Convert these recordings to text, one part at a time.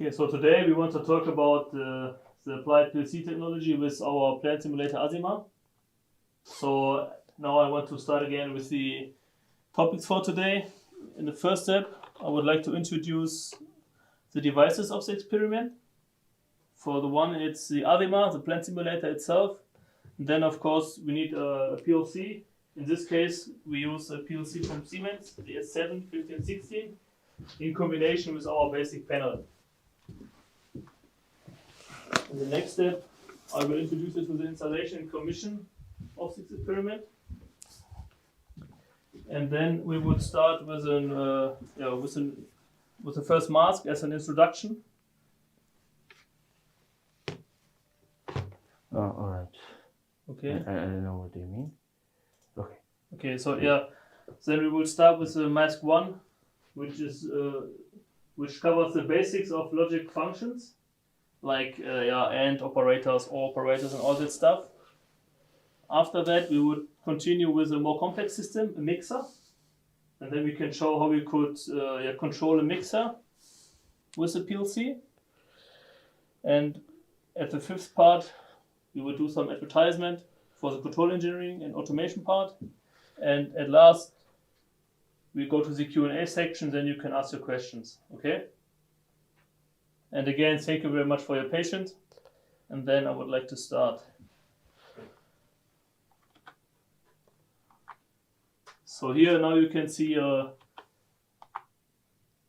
Okay, so today we want to talk about the applied PLC technology with our plant simulator ASIMA. So now I want to start again with the topics for today. In the first step, I would like to introduce the devices of the experiment. For the one, it's the ASIMA, the plant simulator itself. And then, of course, we need a PLC. In this case, we use a PLC from Siemens, the S7 1516, in combination with our basic panel. In the next step, I will introduce you to the installation and commission of this experiment. And then we would start with the first mask as an introduction. All right. Okay. I don't know what you mean. Okay. Okay. So yeah, then we will start with the mask 1, which covers the basics of logic functions, like AND operators, OR operators, and all that stuff. After that, we would continue with a more complex system, a mixer, and then we can show how we could control a mixer with a PLC. And at the fifth part, we will do some advertisement for the control engineering and automation part. And at last, we go to the Q&A section, then you can ask your questions, okay? And again, thank you very much for your patience. And then I would like to start. So here now you can see the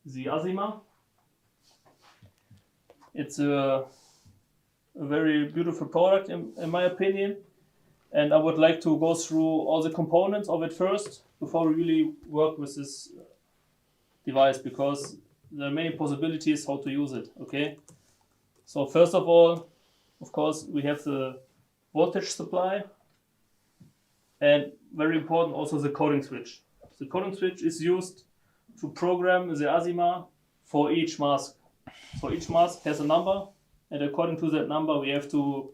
ASIMA. It's a very beautiful product in my opinion. And I would like to go through all the components of it first before we really work with this device, because there are many possibilities how to use it, okay? So first of all, of course, we have the voltage supply, and very important also the coding switch. The coding switch is used to program the ASIMA for each mask. So each mask has a number, and according to that number we have to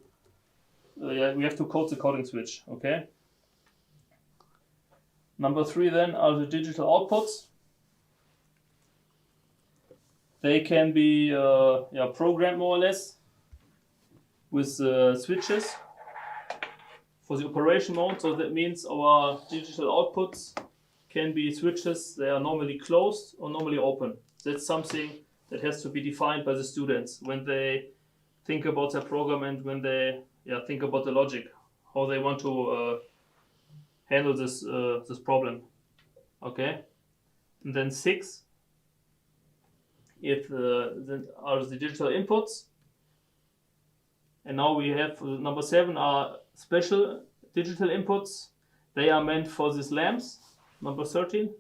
code the coding switch, okay? Number 3 then are the digital outputs. They can be programmed more or less with switches for the operation mode. So that means our digital outputs can be switches. They are normally closed or normally open. That's something that has to be defined by the students when they think about their program and when they think about the logic, how they want to handle this problem. Okay, and then 6 are the digital inputs, and now we have number 7 are special digital inputs. They are meant for these lamps. Number 13,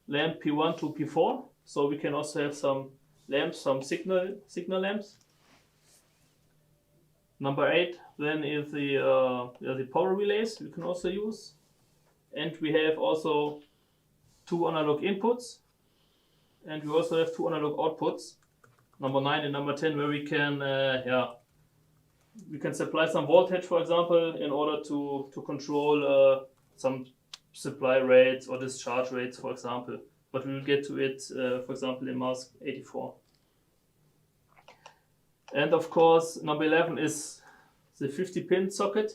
lamp P1 to P4. So we can also have some lamps, some signal lamps. Number 8 then is the power relays we can also use, and we have also 2 analog inputs, and we also have 2 analog outputs. Number 9 and number 10, where we can supply some voltage, for example, in order to control some supply rates or discharge rates, for example. But we will get to it, for example, in mask 84. And of course, number 11 is the 50-pin socket.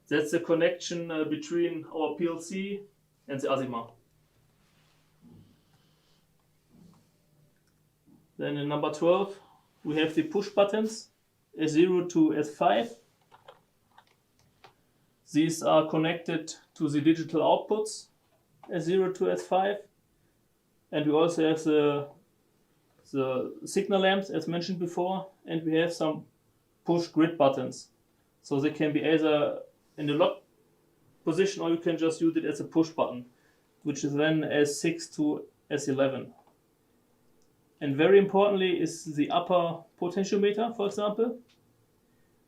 That's the connection between our PLC and the ASIMA. Then in number 12, we have the push buttons, S0 to S5. These are connected to the digital outputs, S0 to S5. And we also have the signal lamps, as mentioned before, and we have some push grid buttons. So they can be either in the lock position, or you can just use it as a push button, which is then S6 to S11. And very importantly is the upper potentiometer, for example.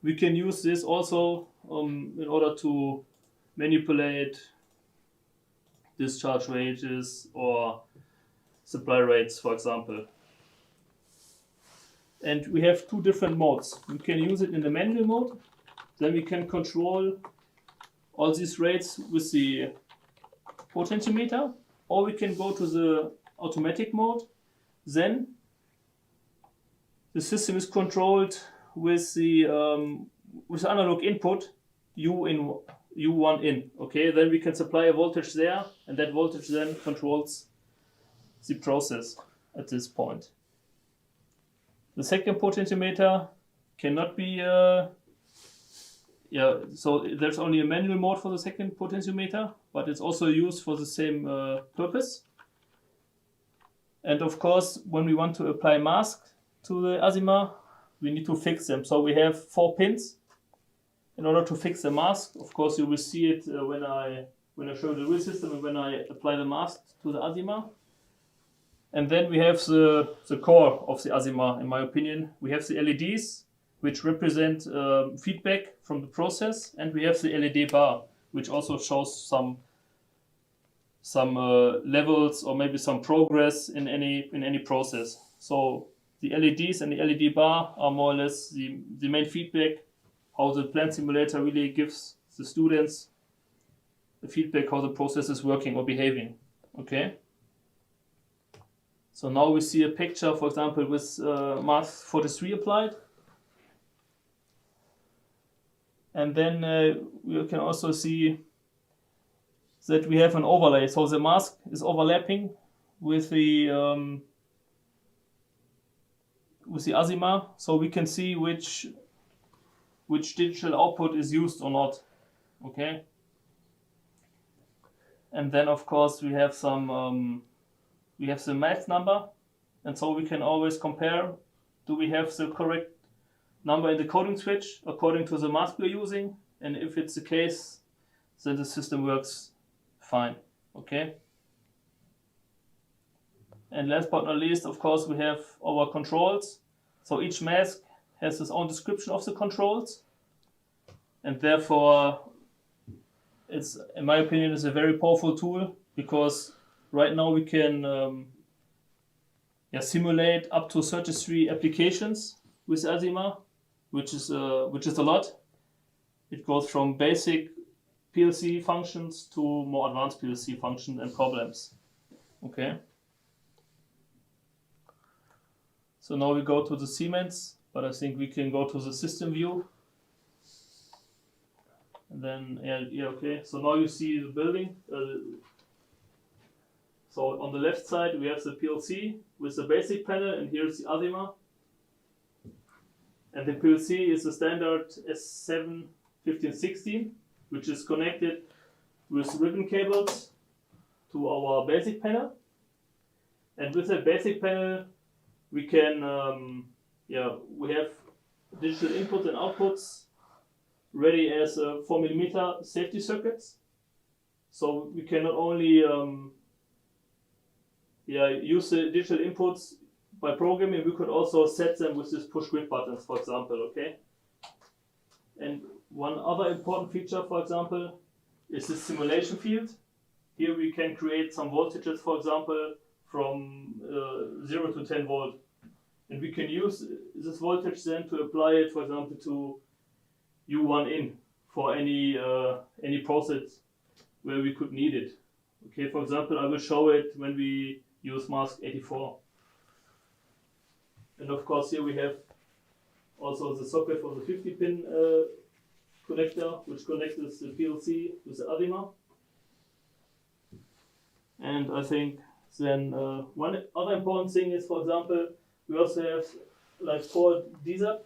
We can use this also in order to manipulate discharge rates or supply rates, for example. And we have 2 different modes. We can use it in the manual mode. Then we can control all these rates with the potentiometer, or we can go to the automatic mode. Then the system is controlled with the analog input U1 in. Okay, then we can supply a voltage there, and that voltage then controls the process at this point. The second potentiometer cannot be so there's only a manual mode for the second potentiometer, but it's also used for the same purpose. And of course, when we want to apply mask to the ASIMA, we need to fix them. So we have 4 pins in order to fix the mask. Of course, you will see it when I show the real system and when I apply the mask to the ASIMA. And then we have the core of the ASIMA, in my opinion. We have the LEDs, which represent feedback from the process, and we have the LED bar, which also shows some levels or maybe some progress in any process. So the LEDs and the LED bar are more or less the main feedback, how the plant simulator really gives the students the feedback how the process is working or behaving. Okay. So now we see a picture, for example, with mask 43 applied. And then you can also see that we have an overlay. So the mask is overlapping with the ASIMA, so we can see which digital output is used or not. Okay. And then of course we have some we have the mask number, and so we can always compare, do we have the correct number in the coding switch according to the mask we're using, and if it's the case, then the system works fine. Okay. And last but not least, of course, we have our controls. So each mask has its own description of the controls, and therefore it's, in my opinion, is a very powerful tool, because right now we can simulate up to 33 applications with ASIMA, which is a lot. It goes from basic PLC functions to more advanced PLC functions and problems. Okay. So now we go to the Siemens, but I think we can go to the system view. And then, okay. So now you see the building. So on the left side we have the PLC with the basic panel, and here's the ASIMA. And the PLC is the standard S7-1516, which is connected with ribbon cables to our basic panel. And with the basic panel, we can, we have digital inputs and outputs ready as 4mm safety circuits. So we can not only use the digital inputs by programming, we could also set them with this push quit buttons, for example. Okay. And one other important feature, for example, is the simulation field. Here we can create some voltages, for example, from 0 to 10 volt. And we can use this voltage then to apply it, for example, to U1 in for any process where we could need it. Okay, for example, I will show it when we use mask 84. And of course here we have also the socket for the 50-pin connector, which connects the PLC with the ASIMA. And I think then one other important thing is, for example, we also have like 4 DSAP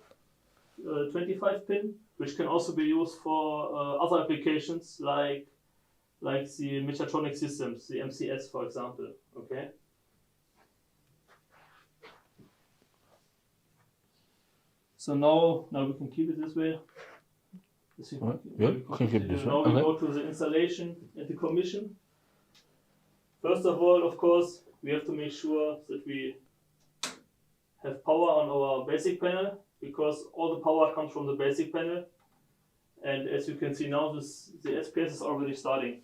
25-pin, which can also be used for other applications like the mechatronic systems, the MCS, for example. Okay. So now we can keep it this way. Yeah, we can keep it this way. Now we go to the installation and the commission. First of all, of course, we have to make sure that we have power on our basic panel, because all the power comes from the basic panel. And as you can see now, the SPS is already starting.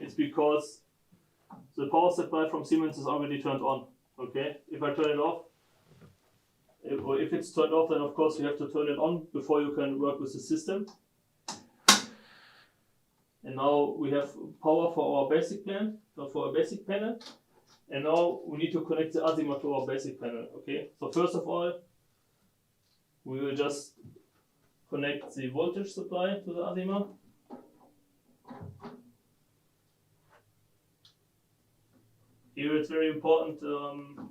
It's because the power supply from Siemens is already turned on. Okay, if I turn it off, or if it's turned off, then of course you have to turn it on before you can work with the system. And now we have power for our basic plant, for our basic panel, And now we need to connect the ASIMA to our basic panel. Okay, so first of all, we will just connect the voltage supply to the ASIMA. Here it's very important to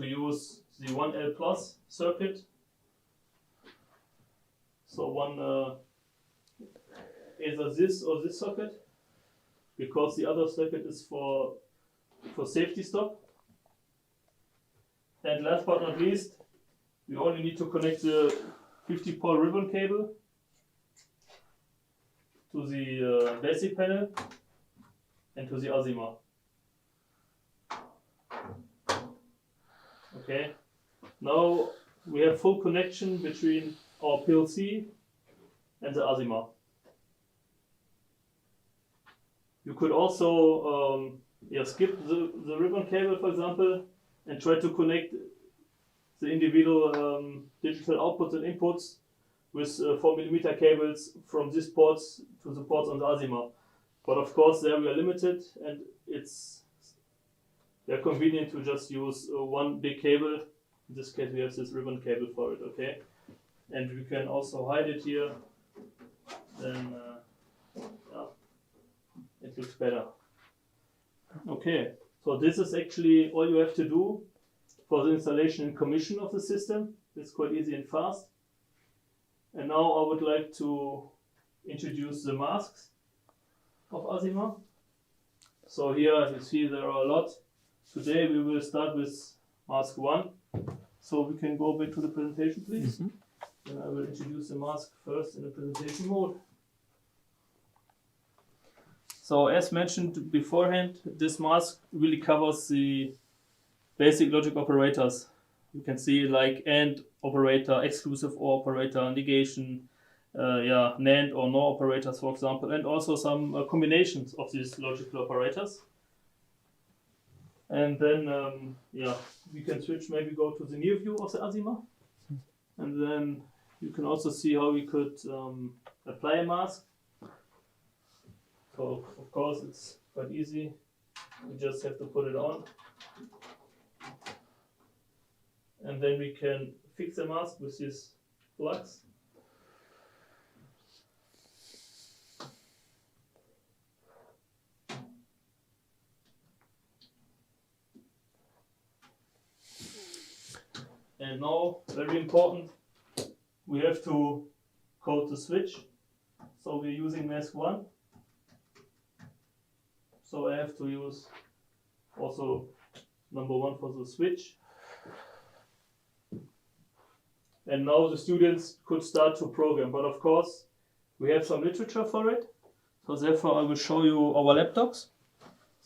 use the 1L plus circuit. So one either this or this socket, because the other circuit is for safety stop. And last but not least, we only need to connect the 50-pole ribbon cable to the basic panel and to the ASIMA. Okay, now we have full connection between our PLC and the ASIMA. You could also skip the ribbon cable, for example, and try to connect the individual digital outputs and inputs with 4mm cables from these ports to the ports on the ASIMA. But of course, there we are limited, and it's convenient to just use one big cable. In this case, we have this ribbon cable for it. Okay, and we can also hide it here. Then it looks better. Okay, so this is actually all you have to do for the installation and commission of the system. It's quite easy and fast. And now I would like to introduce the masks of ASIMA. So here, as you see, there are a lot. Today we will start with mask 1. So we can go back to the presentation, please. Then I will introduce the mask first in the presentation mode. So as mentioned beforehand, this mask really covers the basic logic operators. You can see like AND operator, exclusive OR operator, negation, NAND or NOR operators, for example, and also some combinations of these logical operators. And then, we can switch, maybe go to the near view of the ASIMA. And then you can also see how we could apply a mask. So, of course, it's quite easy. We just have to put it on. And then we can fix the mask with these plugs. And now, very important, we have to code the switch. So we're using mask 1. So I have to use also number 1 for the switch. And now the students could start to program, but of course we have some literature for it. So therefore I will show you our laptops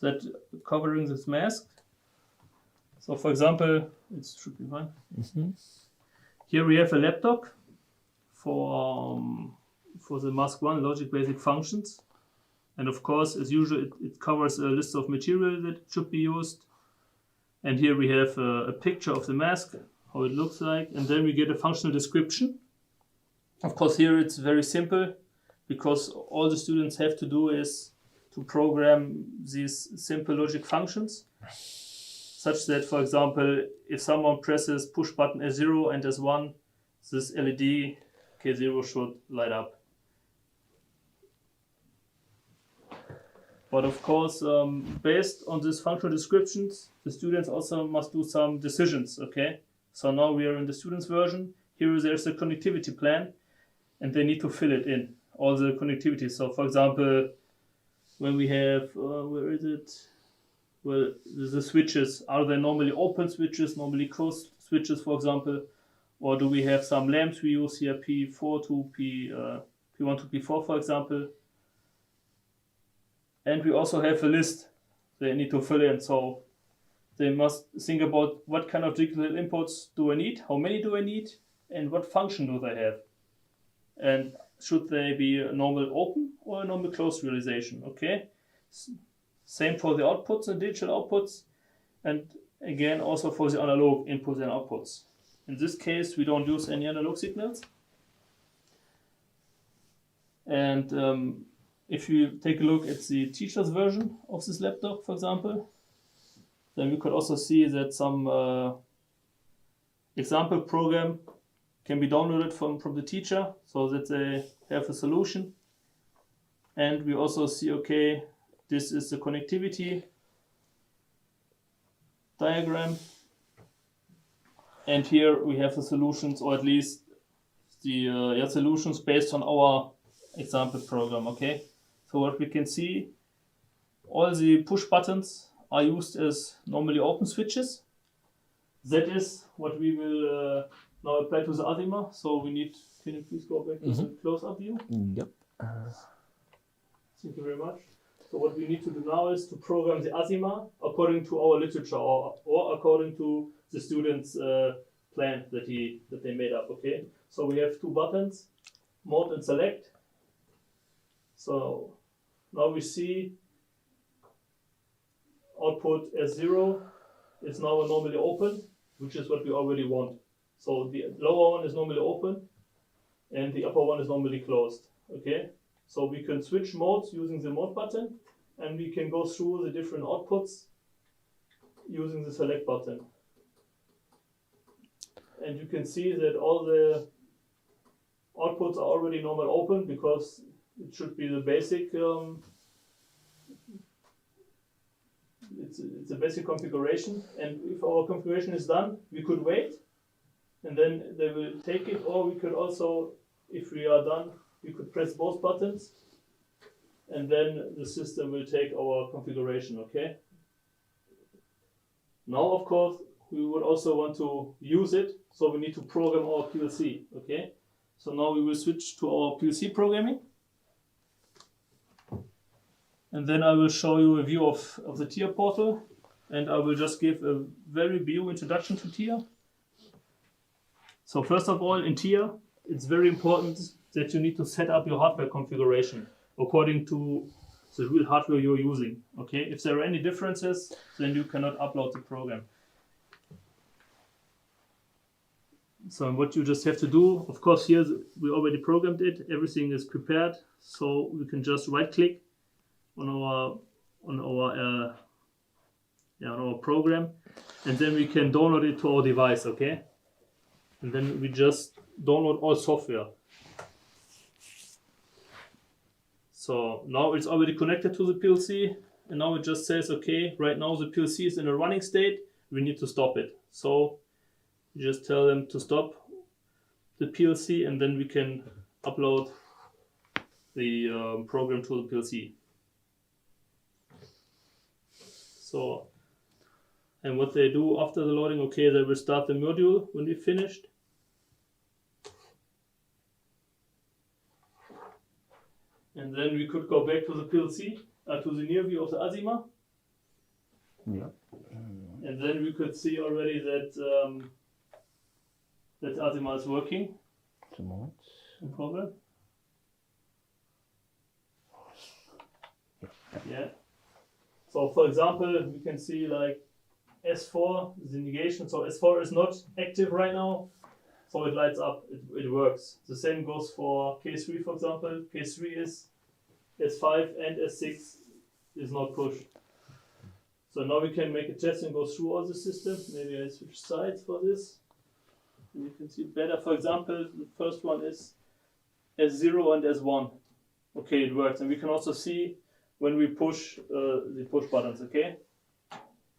that covering this mask. So for example, it should be fine. Here we have a laptop for the mask 1 logic basic functions. And of course, as usual, it covers a list of material that should be used. And here we have a picture of the mask, how it looks like, and then we get a functional description. Of course, here it's very simple, because all the students have to do is to program these simple logic functions, such that, for example, if someone presses push button S0 and S1, this LED K0 should light up. But of course, based on these functional descriptions, the students also must do some decisions, okay? So now we are in the students version. Here there's a connectivity plan, and they need to fill it in, all the connectivity. So for example, when we have, where is it? Well, the switches, are they normally open switches, normally closed switches, for example? Or do we have some lamps we use here, P4 to P1 to P4, for example? And we also have a list they need to fill in. So they must think about what kind of digital inputs do I need, how many do I need, and what function do they have. And should they be a normal open or a normal closed realization, okay? Same for the outputs and digital outputs, and again also for the analog inputs and outputs. In this case, we don't use any analog signals. And if you take a look at the teacher's version of this laptop, for example, then we could also see that some example program can be downloaded from the teacher so that they have a solution. And we also see, okay, this is the connectivity diagram. And here we have the solutions, or at least the solutions based on our example program, okay? So what we can see, all the push buttons are used as normally open switches. That is what we will now apply to the ASIMA. So we need, can you please go back to the close-up view? Yep. Thank you very much. So what we need to do now is to program the ASIMA according to our literature or according to the student's plan that they made up, okay? So we have two buttons, mode and select. So now we see output S0 is now normally open, which is what we already want. So the lower one is normally open and the upper one is normally closed, okay? So we can switch modes using the mode button, and we can go through the different outputs using the select button. And you can see that all the outputs are already normal open because it should be the basic, it's a basic configuration. And if our configuration is done, we could wait and then they will take it, or we could also, if we are done, we could press both buttons and then the system will take our configuration, okay? Now, of course, we would also want to use it, so we need to program our PLC, okay? So now we will switch to our PLC programming. And then I will show you a view of the TIA portal, and I will just give a very brief introduction to TIA. So first of all, in TIA, it's very important that you need to set up your hardware configuration according to the real hardware you're using. Okay, if there are any differences, then you cannot upload the program. So what you just have to do, of course, here we already programmed it. Everything is prepared, so we can just right-click on our program, and then we can download it to our device. Okay, and then we just download all software. So now it's already connected to the PLC, and now it just says, okay, right now the PLC is in a running state, we need to stop it. So you just tell them to stop the PLC, and then we can upload the program to the PLC. So, and what they do after the loading, okay, they will start the module when we finished. And then we could go back to the PLC, to the near view of the ASIMA. Yeah. And then we could see already that that ASIMA is working. No problem. Yeah. So for example, we can see like S4 is the negation. So S4 is not active right now. So it lights up, it works. The same goes for K3, for example. K3 is S5 and S6 is not pushed. So now we can make a test and go through all the system. Maybe I switch sides for this. And you can see it better. For example, the first one is S0 and S1. Okay, it works. And we can also see when we push the push buttons, okay?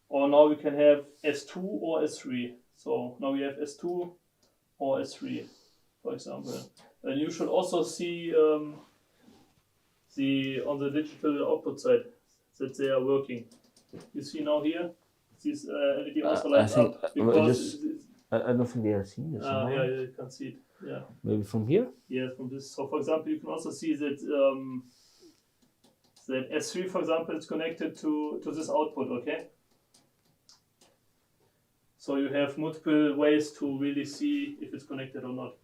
Or now we can have S2 or S3. So now we have S2 or S3, for example. And you should also see on the digital output side that they are working. You see now here, this LED also lights up because I don't think they are seeing this. yeah, you can see it. Yeah. Maybe from here? Yeah, from this. So for example, you can also see that that S3, for example, is connected to this output. Okay. So you have multiple ways to really see if it's connected or not.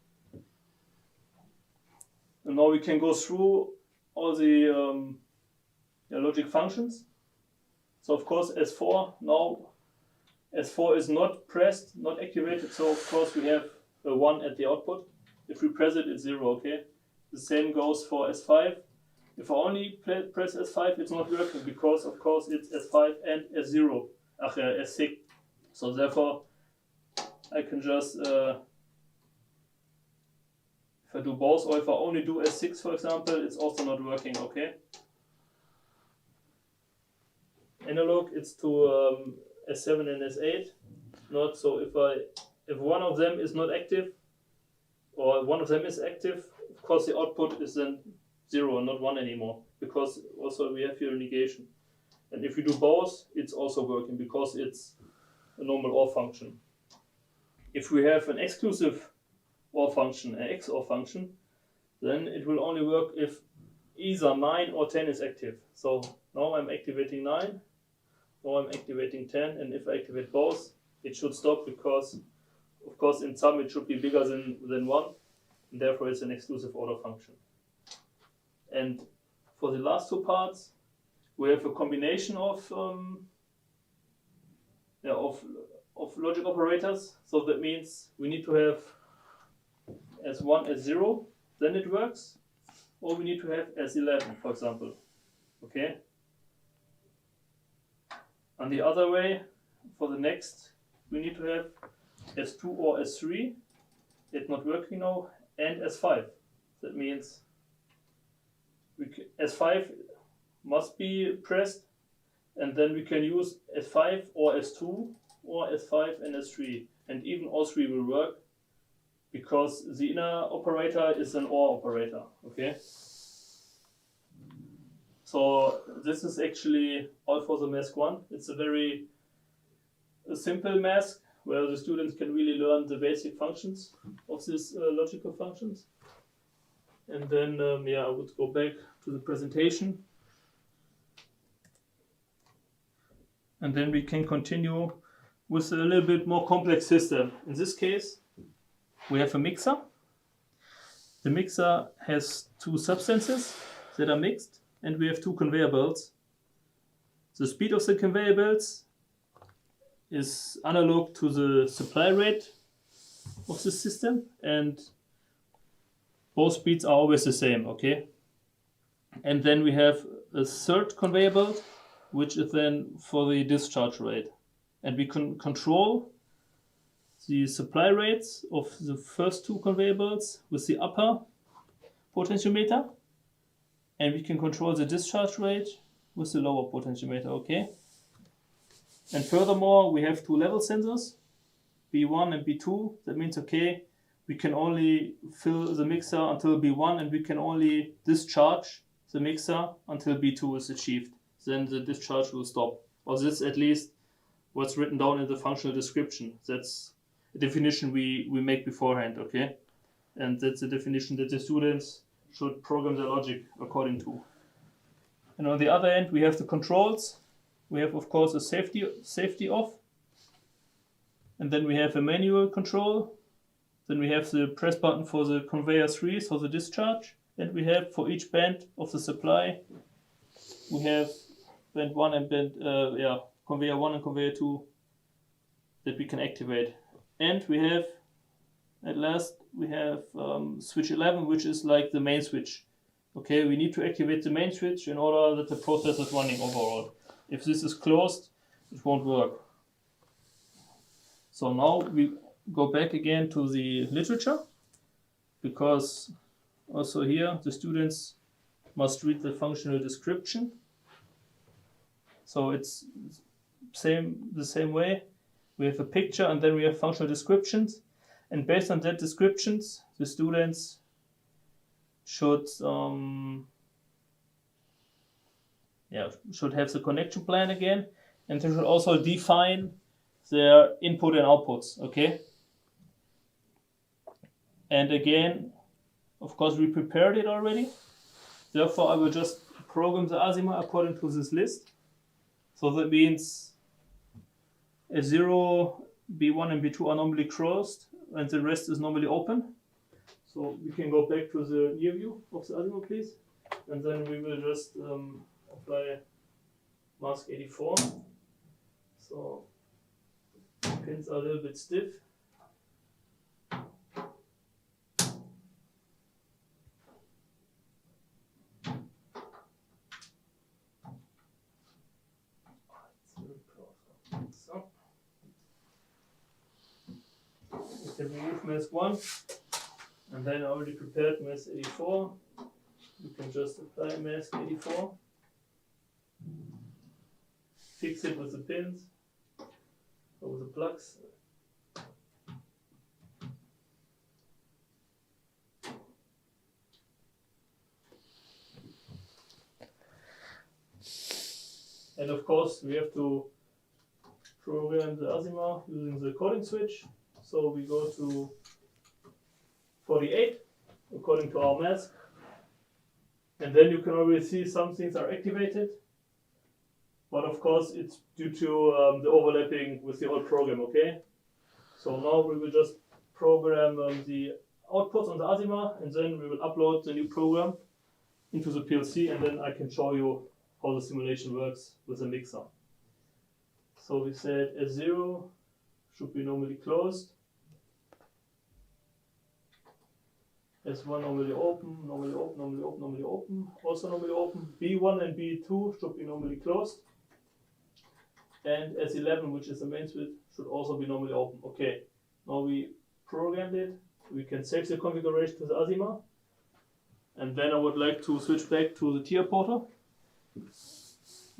And now we can go through all the logic functions. So of course S4 now, S4 is not pressed, not activated, so of course we have a 1 at the output. If we press it, it's 0, okay? The same goes for S5. If I only press S5, it's not working because, of course, it's S5 and S0, S6. So therefore, I can just, if I do both, or if I only do S6, for example, it's also not working, okay? Analog, it's to S7 and S8. Not so if one of them is not active, or one of them is active, of course the output is then 0, not 1 anymore, because also we have here a negation. And if you do both, it's also working because it's a normal OR function. If we have an exclusive OR function, an XOR function, then it will only work if either 9 or 10 is active. So now I'm activating 9, now I'm activating 10, and if I activate both, it should stop because, of course, in sum it should be bigger than 1, and therefore it's an exclusive order function. And for the last two parts, we have a combination of logic operators. So that means we need to have S1, S0, then it works, or we need to have S11, for example. Okay. And the other way, for the next, we need to have S2 or S3. It's not working now, and S5. That means S5 must be pressed, and then we can use S5 or S2 or S5 and S3, and even all three will work because the inner operator is an OR operator. Okay. So this is actually all for the mask 1. It's a very simple mask where the students can really learn the basic functions of these logical functions. And then I would go back to the presentation. And then we can continue with a little bit more complex system. In this case, we have a mixer. The mixer has two substances that are mixed, and we have two conveyor belts. The speed of the conveyor belts is analog to the supply rate of the system, and both speeds are always the same, okay? And then we have a third conveyor belt, which is then for the discharge rate. And we can control the supply rates of the first two conveyor belts with the upper potentiometer, and we can control the discharge rate with the lower potentiometer, okay? And furthermore, we have two level sensors, B1 and B2. That means, okay, we can only fill the mixer until B1, and we can only discharge the mixer until B2 is achieved. Then the discharge will stop. Or this at least what's written down in the functional description. That's a definition we make beforehand, okay? And that's a definition that the students should program their logic according to. And on the other end, we have the controls. We have, of course, a safety off. And then we have a manual control. Then we have the press button for the conveyor 3, so the discharge. And we have for each band of the supply, we have band 1 and conveyor 1 and conveyor 2 that we can activate. And we have, at last, we have switch 11, which is like the main switch. Okay, we need to activate the main switch in order that the process is running overall. If this is closed, it won't work. So now we go back again to the literature, because also here the students must read the functional description. So it's the same way. We have a picture and then we have functional descriptions, and based on that descriptions, the students should have the connection plan again, and they should also define their input and outputs, okay? And again, of course, we prepared it already. Therefore, I will just program the ASIMA according to this list. So that means S0, B1 and B2 are normally closed, and the rest is normally open. So we can go back to the near view of the ASIMA, please. And then we will just apply mask 84. So the pins are a little bit stiff. remove mask 1, and then I already prepared mask 84. You can just apply mask 84, fix it with the pins or with the plugs. And of course, we have to program the ASIMA using the coding switch. So we go to 48 according to our mask. And then you can already see some things are activated. But of course, it's due to the overlapping with the old program, okay? So now we will just program the outputs on the ASIMA, and then we will upload the new program into the PLC, and then I can show you how the simulation works with the mixer. So we said S0 should be normally closed. S1 normally open, normally open, normally open, normally open, also normally open. B1 and B2 should be normally closed. And S11, which is the main switch, should also be normally open. Okay, now we programmed it. We can save the configuration to the ASIMA. And then I would like to switch back to the tier portal.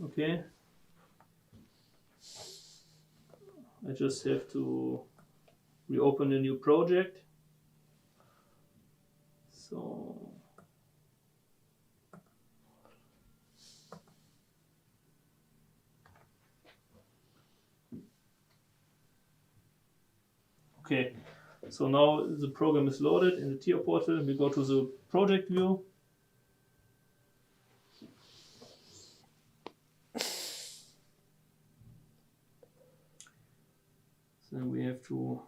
Okay. I just have to reopen a new project. So okay, so now the program is loaded in the tier portal. We go to the project view. Then we have to,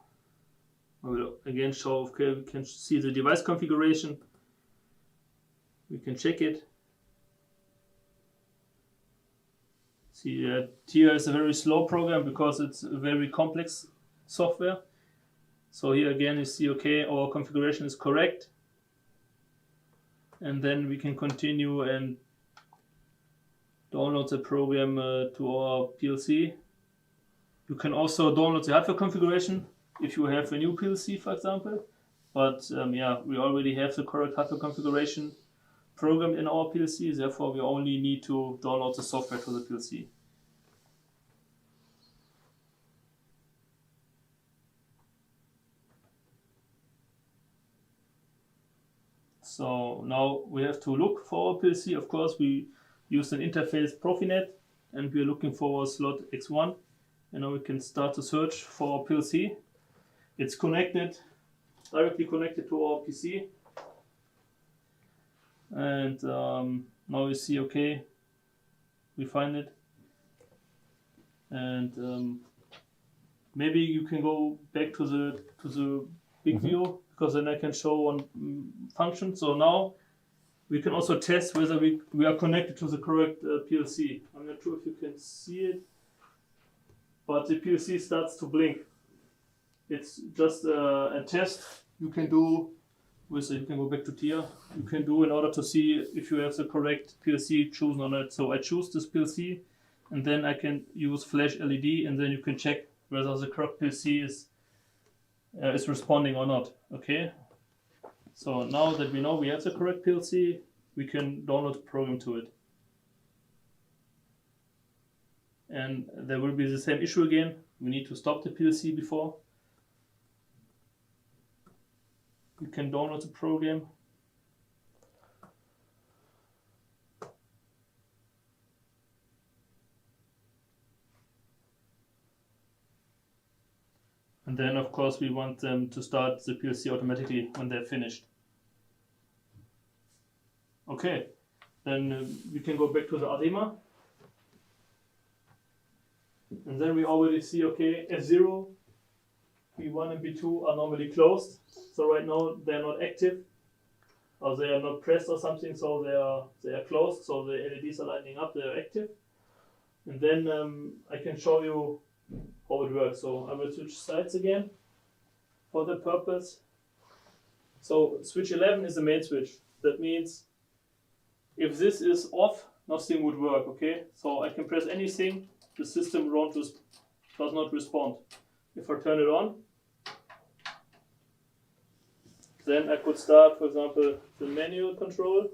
I will again show, okay, we can see the device configuration. We can check it. See, TIA is a very slow program because it's a very complex software. So here again you see, okay, our configuration is correct. And then we can continue and download the program to our PLC. You can also download the hardware configuration if you have a new PLC, for example. But yeah, we already have the correct hardware configuration programmed in our PLC, therefore we only need to download the software to the PLC. So now we have to look for our PLC. Of course, we use an interface Profinet and we are looking for slot X1. And now we can start to search for our PLC. It's connected, directly connected to our PC. And now you see, okay, we find it. And maybe you can go back to the big view, because then I can show one function. So now we can also test whether we are connected to the correct PLC. I'm not sure if you can see it, but the PLC starts to blink. It's just a test you can do with, you can go back to tier, you can do in order to see if you have the correct PLC chosen or not. So I choose this PLC and then I can use flash LED and then you can check whether the correct PLC is responding or not. Okay, so now that we know we have the correct PLC, we can download the program to it. And there will be the same issue again. We need to stop the PLC before you can download the program. And then of course we want them to start the PLC automatically when they're finished. Okay, then we can go back to the ASIMA. And then we already see, okay, S0, B1 and B2 are normally closed. So right now they're not active, or they are not pressed or something, so they are closed, so the LEDs are lighting up, they are active. And then I can show you how it works. So I will switch sides again for the purpose. So switch 11 is the main switch. That means if this is off, nothing would work, okay? So I can press anything, the system does not respond. If I turn it on, Then I could start, for example, the manual control.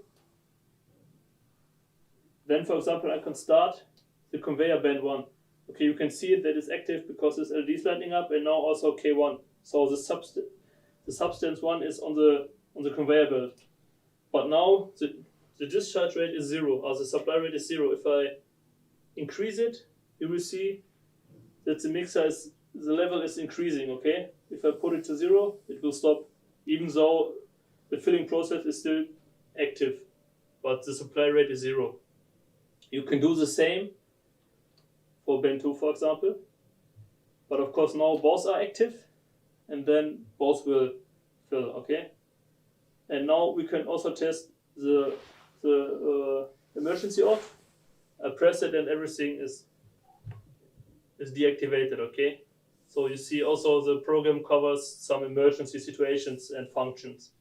Then, for example, I can start the conveyor band 1. Okay, you can see it that is active because this LED is lighting up, and now also K1. So the substance 1 is on the conveyor belt. But now the discharge rate is 0, or the supply rate is 0. If I increase it, you will see that the level is increasing, okay? If I put it to 0, it will stop, even though the filling process is still active, but the supply rate is 0. You can do the same for band 2, for example, but of course now both are active, and then both will fill, okay? And now we can also test the emergency off. I press it and everything is deactivated, okay? So you see also the program covers some emergency situations and functions.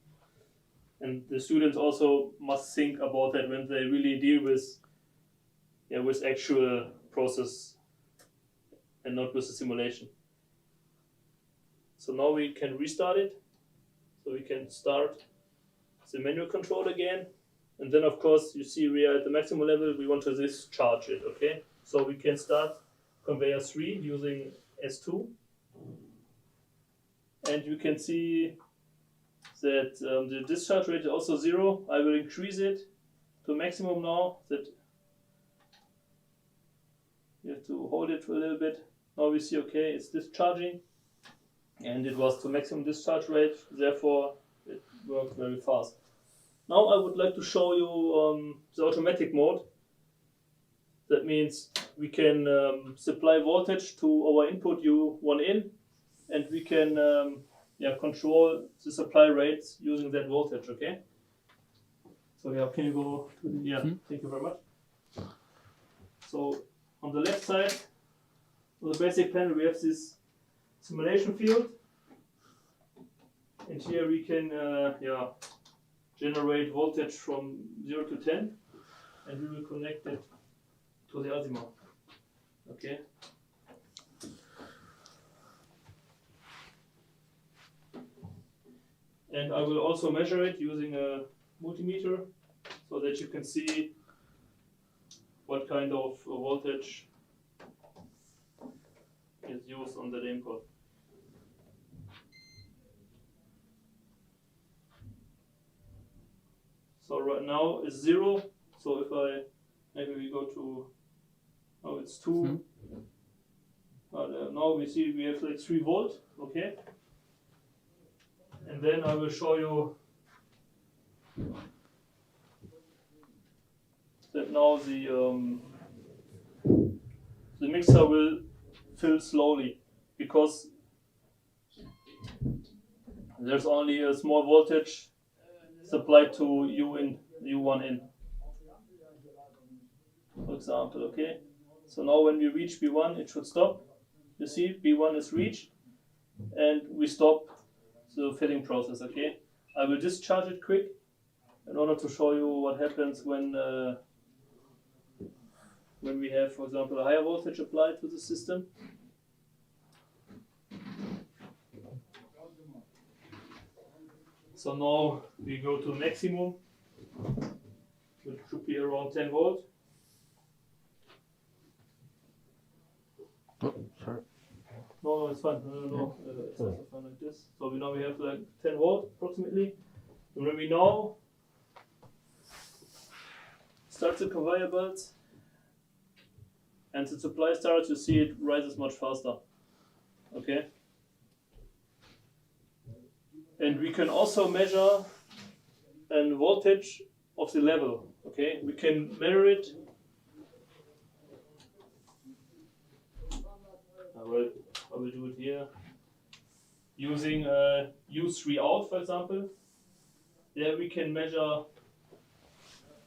And the students also must think about that when they really deal with actual process and not with the simulation. So now we can restart it. So we can start the manual control again. And then of course you see we are at the maximum level, we want to discharge it, okay? So we can start conveyor 3 using S2. And you can see that the discharge rate is also 0. I will increase it to maximum now. That you have to hold it for a little bit. Now we see, okay, it's discharging. And it was to maximum discharge rate, therefore it worked very fast. Now I would like to show you the automatic mode. That means we can supply voltage to our input U1 in, and we can control the supply rates using that voltage, okay? So can you go to the, thank you very much. So on the left side of the basic panel we have this simulation field, and here we can generate voltage from 0 to 10, and we will connect it to the ASIMA. Okay. And I will also measure it using a multimeter so that you can see what kind of voltage is used on that input. So right now it's 0. So if maybe we go to, oh, it's 2. Now we see we have like 3 volt, okay? And then I will show you that now the mixer will fill slowly because there's only a small voltage supplied to U1 in, for example, okay? So now when we reach B1 it should stop. You see B1 is reached and we stop the filling process, okay? I will discharge it quick in order to show you what happens when we have, for example, a higher voltage applied to the system. So now we go to maximum, which should be around 10 volt. Oh, sorry. No, it's fine. No. It's also fine like this. So now we have like 10 volt approximately. And when we now start the conveyor belt and the supply starts, you see it rises much faster. Okay. And we can also measure a voltage of the level. Okay, we can measure it. I will do it here using U3 out, for example. There we can measure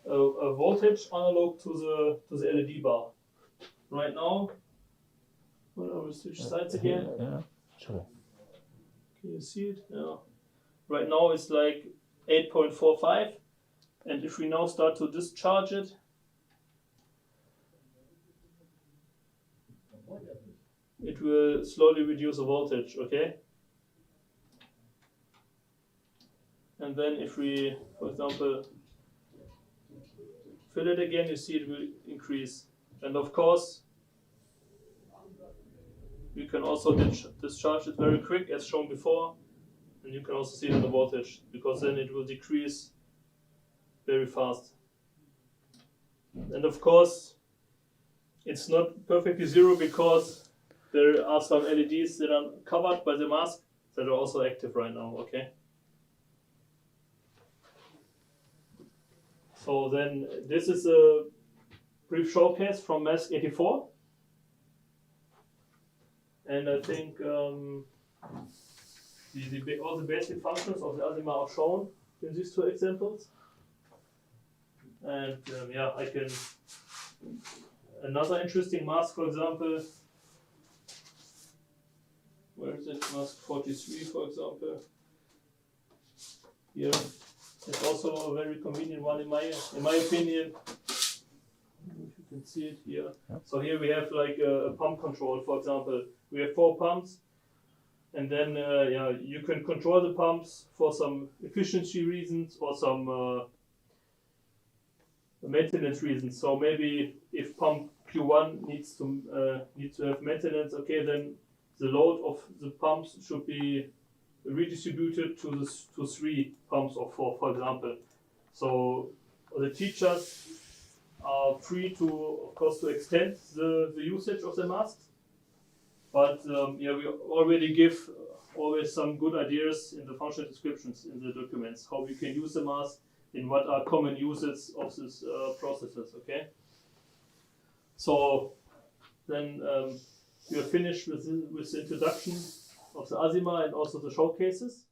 a voltage analog to the LED bar. Right now, I will switch sides again. Yeah, sorry. Can you see it? Yeah. Right now it's like 8.45, and if we now start to discharge it, it will slowly reduce the voltage, okay? And then if we, for example, fill it again, you see it will increase. And of course, you can also discharge it very quick as shown before. And you can also see it in the voltage, because then it will decrease very fast. And of course, it's not perfectly zero because there are some LEDs that are covered by the mask that are also active right now, okay? So then this is a brief showcase from mask 84. And I think all the basic functions of the ASIMA are shown in these two examples. And yeah, I can, another interesting mask, for example, where is it, mask 43 for example, here, it's also a very convenient one in my opinion. If you can see it here. Yeah. So here we have like a pump control, for example. We have 4 pumps, and then yeah, you can control the pumps for some efficiency reasons or some maintenance reasons. So maybe if pump Q1 needs to have maintenance, okay, then the load of the pumps should be redistributed to 3 pumps or 4, for example. So the teachers are free to, of course, to extend the usage of the masks. But yeah, we already give always some good ideas in the functional descriptions in the documents, how we can use the mask, in what are common uses of these processes, okay? So then we are finished with the introduction of the ASIMA and also the showcases.